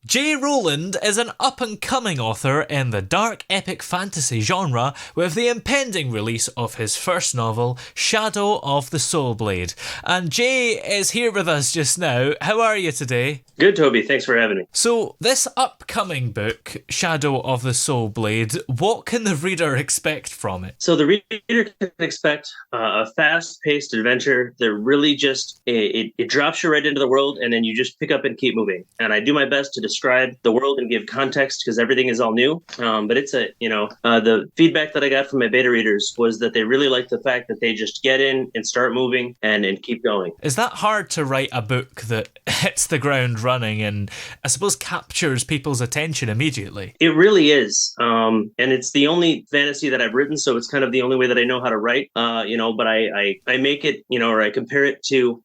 J. Roland is an up-and-coming author in the dark epic fantasy genre with the impending release of his first novel, Shadow of the Soul Blade. And Jay is here with us just now. How are you today? Good, Toby. Thanks for having me. So, this upcoming book, Shadow of the Soul Blade, what can the reader expect from it? So the reader can expect a fast-paced adventure that really just it drops you right into the world, and then you just pick up and keep moving. And I do my best to describe the world and give context because everything is all new. But it's the feedback that I got from my beta readers was that they really like the fact that they just get in and start moving and keep going. Is that hard to write a book that hits the ground running and I suppose captures people's attention immediately? It really is. And it's the only fantasy that I've written, so it's kind of the only way that I know how to write. But I make it, or I compare it to,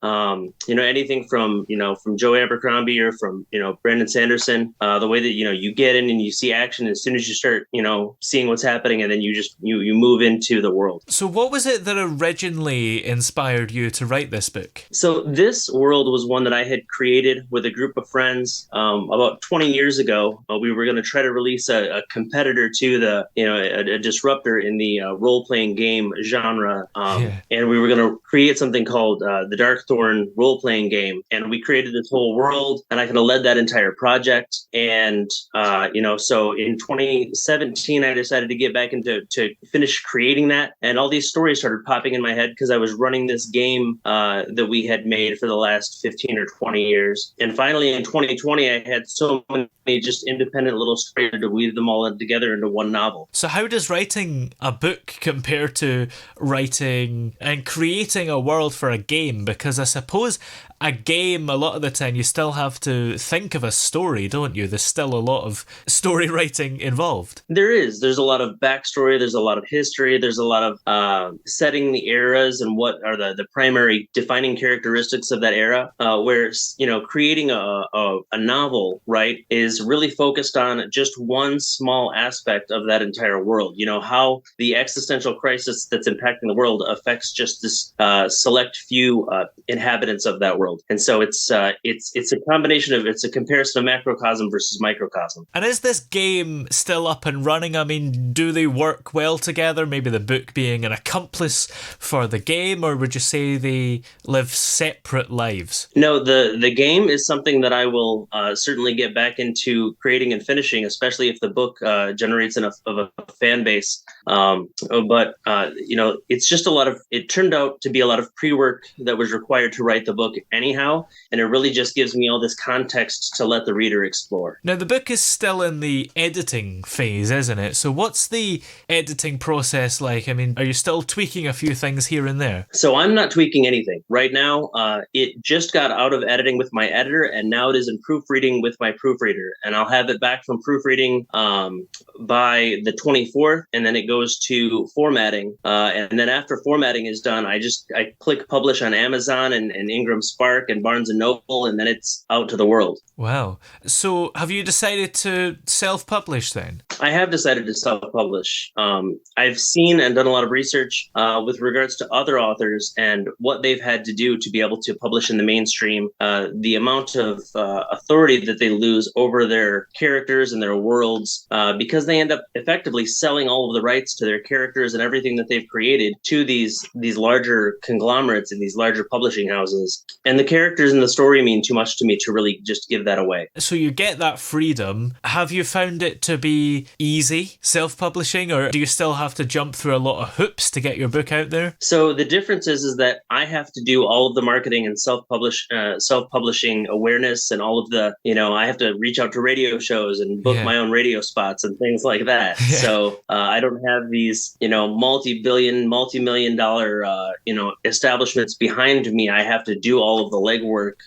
anything from Joe Abercrombie or from, Brandon Sanderson. The way that, you get in and you see action as soon as you start, seeing what's happening, and then you just you move into the world. So what was it that originally inspired you to write this book? So this world was one that I had created with a group of friends about 20 years ago. We were going to try to release a competitor to the, a disruptor in the role-playing game genre. And we were going to create something called the Darkthorn role-playing game. And we created this whole world, and I kind of led that entire project. And, so in 2017, I decided to get back into to finish creating that. And all these stories started popping in my head because I was running this game that we had made for the last 15 or 20 years. And finally, in 2020, I had so many just independent little stories to weave them all together into one novel. So how does writing a book compare to writing and creating a world for a game? Because I suppose a game, a lot of the time, you still have to think of a story, don't you? There's still a lot of story writing involved. There is. There's a lot of backstory. There's a lot of history. There's a lot of setting the eras and what are the primary defining characteristics of that era. Whereas, creating a novel, right, is really focused on just one small aspect of that entire world. How the existential crisis that's impacting the world affects just this select few inhabitants of that world. And so it's a combination of, it's a comparison of macrocosm versus microcosm. And is this game still up and running? I mean, do they work well together? Maybe the book being an accomplice for the game, or would you say they live separate lives? No, the game is something that I will certainly get back into creating and finishing, especially if the book generates enough of a fan base. It's just it turned out to be a lot of pre-work that was required to write the book anyhow, and it really just gives me all this context to let the reader explore. Now, the book is still in the editing phase, isn't it? So what's the editing process like? I mean, are you still tweaking a few things here and there? So I'm not tweaking anything. Right now, it just got out of editing with my editor, and now it is in proofreading with my proofreader. And I'll have it back from proofreading by the 24th, and then it goes to formatting. And then after formatting is done, I click publish on Amazon and Ingram Spark and Barnes & Noble, and then it's out to the world. Wow. So have you decided to self-publish then? I have decided to self-publish. I've seen and done a lot of research with regards to other authors and what they've had to do to be able to publish in the mainstream, the amount of authority that they lose over their characters and their worlds, because they end up effectively selling all of the rights to their characters and everything that they've created to these larger conglomerates and these larger publishing houses. And the characters in the story mean too much to me to really just give that away. So you get that freedom. Have you found it to be easy, self-publishing, or do you still have to jump through a lot of hoops to get your book out there? So the difference is that I have to do all of the marketing and self-publishing awareness and all of the, I have to reach out to radio shows and book my own radio spots and things like that. Yeah. So I don't have these, multi-billion, multi-million dollar, establishments behind me. I have to do all of the legwork,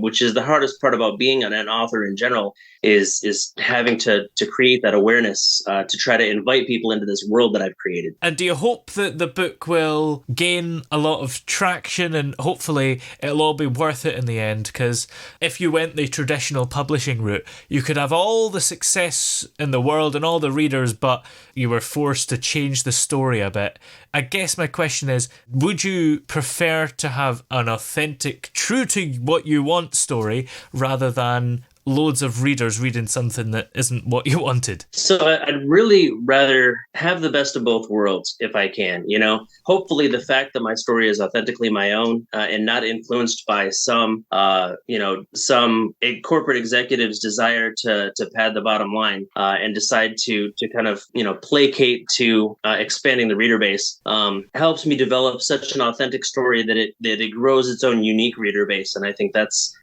which is the hardest part about being an author in general, is having to create that awareness to try to invite people into this world that I've created. And do you hope that the book will gain a lot of traction and hopefully it'll all be worth it in the end? Because if you went the traditional publishing route, you could have all the success in the world and all the readers, but you were forced to change the story a bit. I guess my question is, would you prefer to have an authentic, true to what you want story rather than loads of readers reading something that isn't what you wanted? So I'd really rather have the best of both worlds if I can. Hopefully the fact that my story is authentically my own and not influenced by some corporate executive's desire to pad the bottom line and decide to kind of placate to expanding the reader base helps me develop such an authentic story that it grows its own unique reader base. And I think that's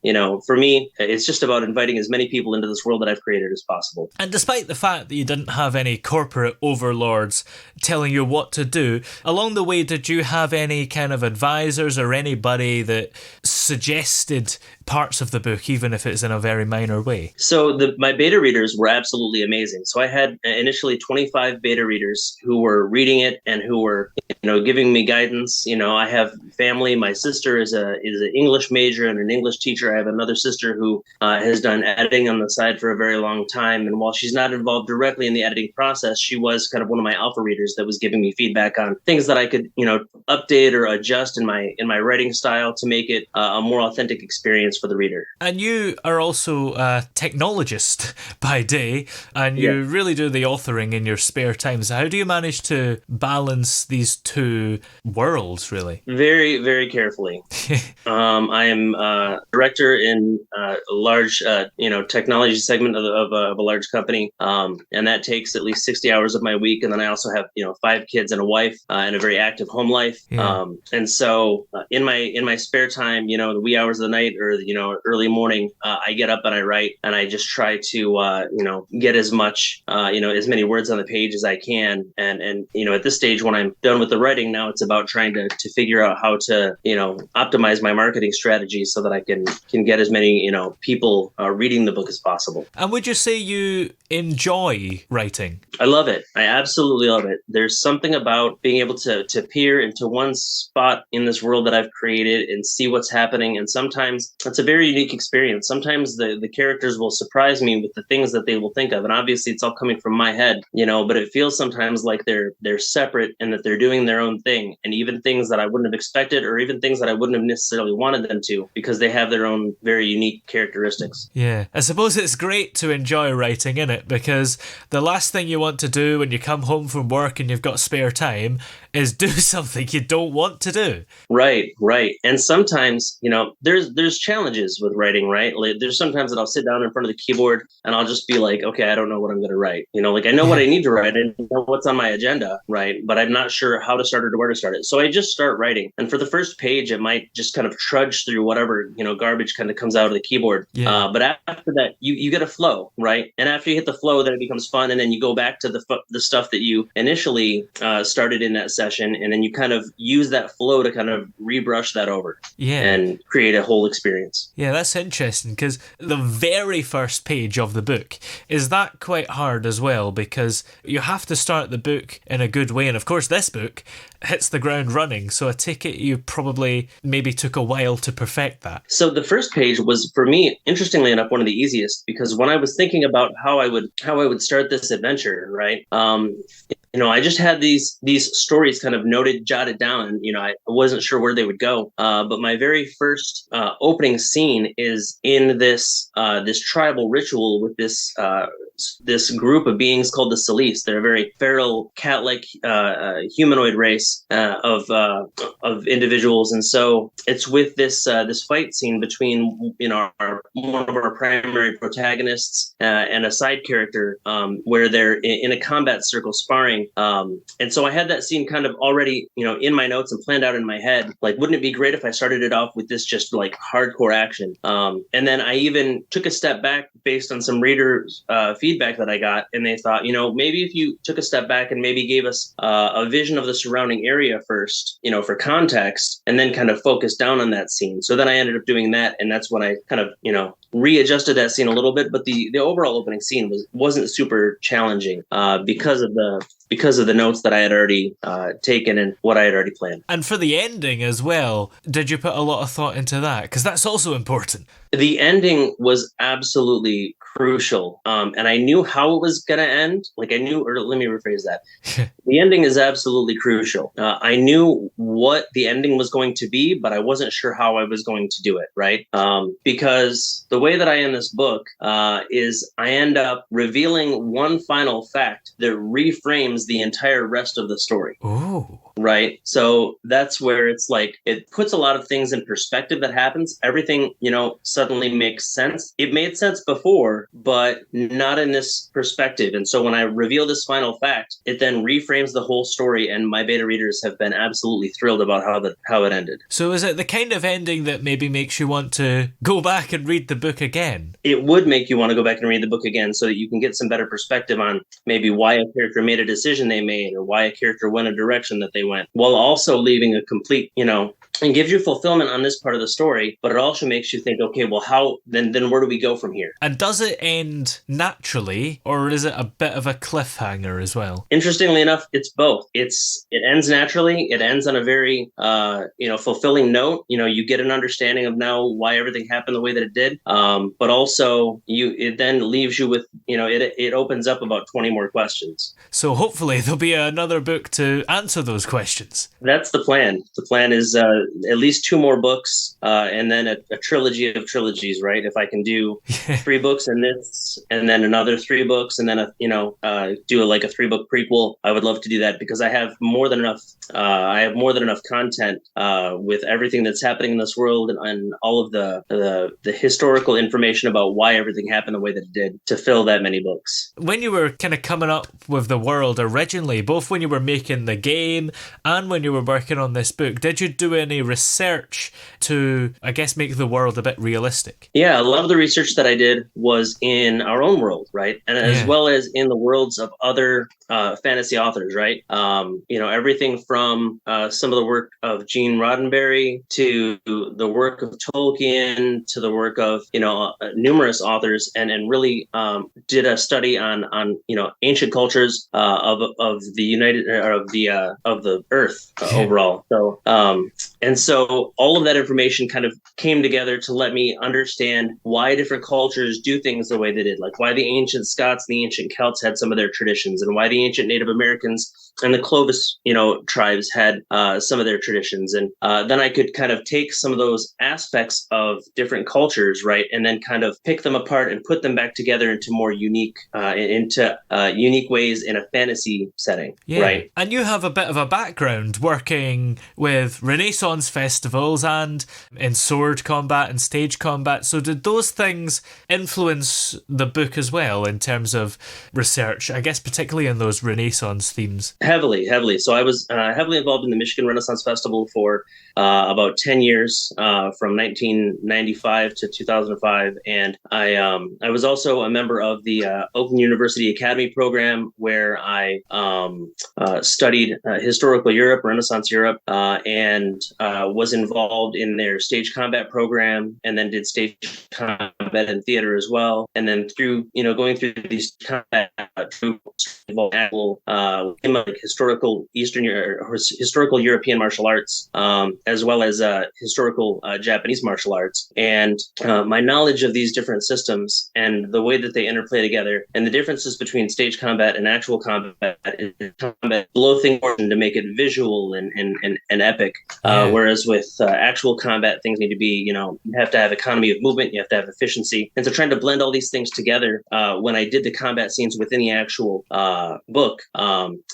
for me, it's just about inviting as many people into this world that I've created as possible. And despite the fact that you didn't have any corporate overlords telling you what to do, along the way, did you have any kind of advisors or anybody that suggested parts of the book, even if it's in a very minor way? So my beta readers were absolutely amazing. So I had initially 25 beta readers who were reading it and who were, giving me guidance. I have family. My sister is an English major and an English teacher. I have another sister who has done editing on the side for a very long time. And while she's not involved directly in the editing process, she was kind of one of my alpha readers that was giving me feedback on things that I could, update or adjust in my writing style to make it a more authentic experience for the reader. And you are also a technologist by day, and you really do the authoring in your spare time. So how do you manage to balance these two worlds, really? Very, very carefully. I am director in a large, technology segment of a large company, and that takes at least 60 hours of my week. And then I also have, 5 kids and a wife and a very active home life. Yeah. And so in my spare time, the wee hours of the night or early morning, I get up and I write, and I just try to get as much as many words on the page as I can. And at this stage, when I'm done with the writing, now it's about trying to figure out how to optimize my marketing strategy so that I can get as many people reading the book as possible. And would you say you enjoy writing? I love it. I absolutely love it. There's something about being able to peer into one spot in this world that I've created and see what's happening. And sometimes it's a very unique experience. Sometimes the characters will surprise me with the things that they will think of. And obviously it's all coming from my head, but it feels sometimes like they're separate and that they're doing their own thing. And even things that I wouldn't have expected, or even things that I wouldn't have necessarily wanted them to, because they have their own very unique characteristics. Yeah. I suppose it's great to enjoy writing, innit? Because the last thing you want to do when you come home from work and you've got spare time is do something you don't want to do. Right. And sometimes, there's challenges with writing, right? Like, there's sometimes that I'll sit down in front of the keyboard and I'll just be like, okay, I don't know what I'm going to write. I know what I need to write and know what's on my agenda, right? But I'm not sure how to start it or where to start it. So I just start writing. And for the first page, it might just kind of trudge through whatever, garbage kind of comes out of the keyboard. Yeah. But after that, you get a flow, right? And after you hit the flow, then it becomes fun. And then you go back to the stuff that you initially started in that session. And then you kind of use that flow to kind of rebrush that over and create a whole experience. Yeah, that's interesting, because the very first page of the book, is that quite hard as well? Because you have to start the book in a good way. And of course, this book hits the ground running. So I take it you probably maybe took a while to perfect that. So the first page was, for me, interestingly enough, one of the easiest, because when I was thinking about how I would start this adventure, right? I just had these stories kind of jotted down. I wasn't sure where they would go. But my very first opening scene is in this tribal ritual with this group of beings called the Solis. They're a very feral, cat-like humanoid race of individuals, and so it's with this fight scene between one of our primary protagonists and a side character where they're in a combat circle sparring. And so I had that scene kind of already, in my notes and planned out in my head. Like, wouldn't it be great if I started it off with this just like hardcore action? And then I even took a step back based on some readers' feedback that I got, and they thought, maybe if you took a step back and maybe gave us a vision of the surrounding area first, for context, and then kind of focus down on that scene. So then I ended up doing that, and that's when I kind of, readjusted that scene a little bit. But the overall opening scene wasn't super challenging because of the notes that I had already taken and what I had already planned. And for the ending as well, did you put a lot of thought into that? Because that's also important. The ending was absolutely crucial. And I knew how it was going to end. Like I knew, or let me rephrase that. The ending is absolutely crucial. I knew what the ending was going to be, but I wasn't sure how I was going to do it, right? Because the way that I end this book is I end up revealing one final fact that reframes the entire rest of the story. Oh. Right. So that's where it's like it puts a lot of things in perspective that happens. Everything, suddenly makes sense. It made sense before, but not in this perspective. And so when I reveal this final fact, it then reframes the whole story. And my beta readers have been absolutely thrilled about how it ended. So is it the kind of ending that maybe makes you want to go back and read the book again? It would make you want to go back and read the book again so that you can get some better perspective on maybe why a character made a decision they made or why a character went a direction that they went, while also leaving a complete, and gives you fulfillment on this part of the story, but it also makes you think, okay, well, how then where do we go from here? And does it end naturally, or is it a bit of a cliffhanger as well? Interestingly enough, it's both. It ends naturally. It ends on a very fulfilling note. You get an understanding of now why everything happened the way that it did. But also it then leaves you with, it opens up about 20 more questions. So hopefully there'll be another book to answer those questions. That's the plan. The plan is at least 2 more books, and then a trilogy of trilogies, right? If I can do 3 books in this, and then another 3 books, and then do a 3-book prequel, I would love to do that because I have more than enough. I have more than enough content with everything that's happening in this world and all of the historical information about why everything happened the way that it did to fill that many books. When you were kind of coming up with the world originally, both when you were making the game and when you were working on this book, did you do any research to, I guess, make the world a bit realistic? Yeah, a lot of the research that I did was in our own world, right? And as well as in the worlds of other fantasy authors, right? Everything from some of the work of Gene Roddenberry to the work of Tolkien to the work of, numerous authors and really did a study on ancient cultures of the United or of the Earth overall. So and so all of that information kind of came together to let me understand why different cultures do things the way they did, like why the ancient Scots and the ancient Celts had some of their traditions, and why the ancient Native Americans and the Clovis, tribes had some of their traditions. And then I could kind of take some of those aspects of different cultures, right, and then kind of pick them apart and put them back together into more unique ways in a fantasy setting, right? And you have a bit of a background working with Renaissance festivals and in sword combat and stage combat. So did those things influence the book as well in terms of research, I guess particularly in those Renaissance themes? Heavily. So I was heavily involved in the Michigan Renaissance Festival for about 10 years, from 1995 to 2005. And I was also a member of the Open University Academy program, where I studied historical Europe, Renaissance Europe, and was involved in their stage combat program, and then did stage combat and theater as well. And then through, going through these combat historical historical European martial arts, as well as historical Japanese martial arts. And my knowledge of these different systems and the way that they interplay together, and the differences between stage combat and actual combat, is combat blow things to make it visual and epic. Whereas with actual combat, things need to be, you have to have economy of movement, you have to have efficiency. And so trying to blend all these things together, when I did the combat scenes within the actual book,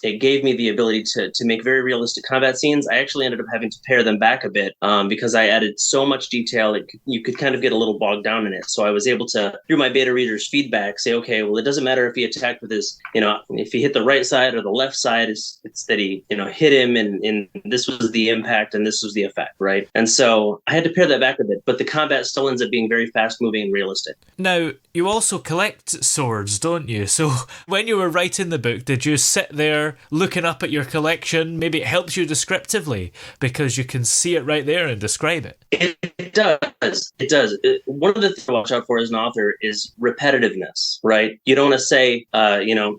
it gave me the ability to make very realistic combat scenes. I actually ended up having to pare them back a bit because I added so much detail, you could kind of get a little bogged down in it. So I was able to, through my beta readers' feedback, say, okay, well, it doesn't matter if he attacked with his, if he hit the right side or the left side, it's that he, hit him and this was the impact and this was the effect, right? And so I had to pare that back a bit, but the combat still ends up being very fast moving and realistic. Now, you also collect swords, don't you? So when you were writing the book, did you sit there looking up at your collection? Maybe it helps you descriptively because you can see it right there and describe it. It does. It does. One of the things to watch out for as an author is repetitiveness, right? You don't want to say,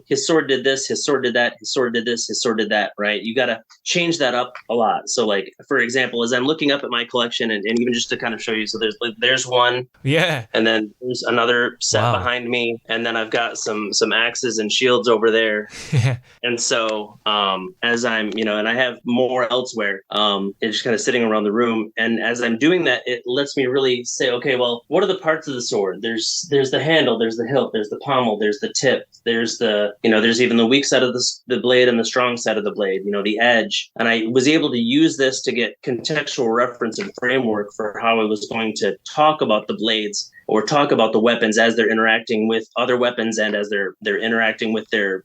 his sword did this, his sword did that, his sword did this, his sword did that, right? You got got to change that up a lot. So like, for example, as I'm looking up at my collection, and even just to kind of show you, so there's one, Yeah. and then there's another set behind me, and then I've got some axes and shields over there. Yeah. And so as I'm, and I have more elsewhere, it's just kind of sitting around the room. And as I'm doing that, it lets me really say, okay, well, what are the parts of the sword? There's the handle, there's the hilt, there's the pommel, there's the tip, there's there's even the weak side of the blade and the strong side of the blade, the edge. And I was able to use this to get contextual reference and framework for how I was going to talk about the blades or talk about the weapons as they're interacting with other weapons and as they're interacting with their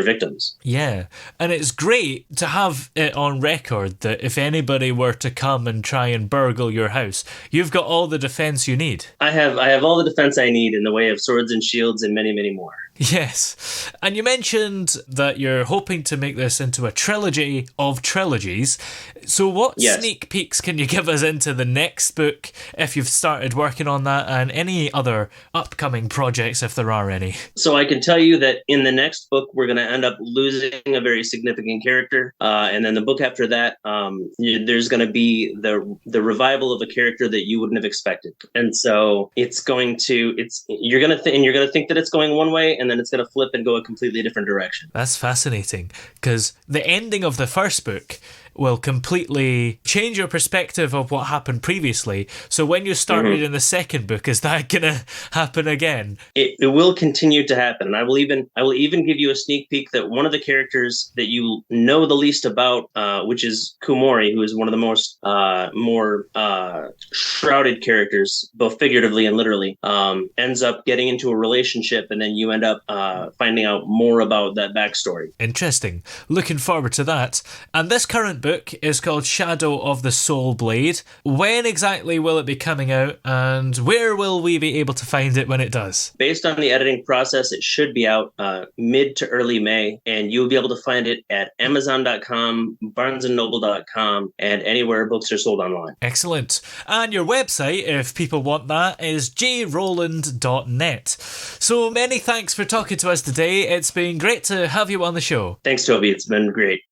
victims. Yeah, and it's great to have it on record that if anybody were to come and try and burgle your house, you've got all the defense you need. I have all the defense I need in the way of swords and shields and many, many more. Yes, and you mentioned that you're hoping to make this into a trilogy of trilogies. So what sneak peeks can you give us into the next book, if you've started working on that, and any other upcoming projects, if there are any? So I can tell you that in the next book, we're going to end up losing a very significant character. And then the book after that, there's going to be the revival of a character that you wouldn't have expected. And so you're going to think that it's going one way, and then it's going to flip and go a completely different direction. That's fascinating, because the ending of the first book will completely change your perspective of what happened previously. So when you start reading the second book, is that gonna happen again? It will continue to happen, and I will even give you a sneak peek that one of the characters that you know the least about, which is Kumori, who is one of the most more shrouded characters, both figuratively and literally, ends up getting into a relationship, and then you end up finding out more about that backstory. Interesting. Looking forward to that. And this current book is called Shadow of the Soul Blade. When exactly will it be coming out, and where will we be able to find it when it does? Based on the editing process, it should be out mid to early May, and you'll be able to find it at Amazon.com, BarnesandNoble.com, and anywhere books are sold online. Excellent. And your website, if people want that, is jroland.net. So many thanks for talking to us today. It's been great to have you on the show. Thanks, Toby. It's been great.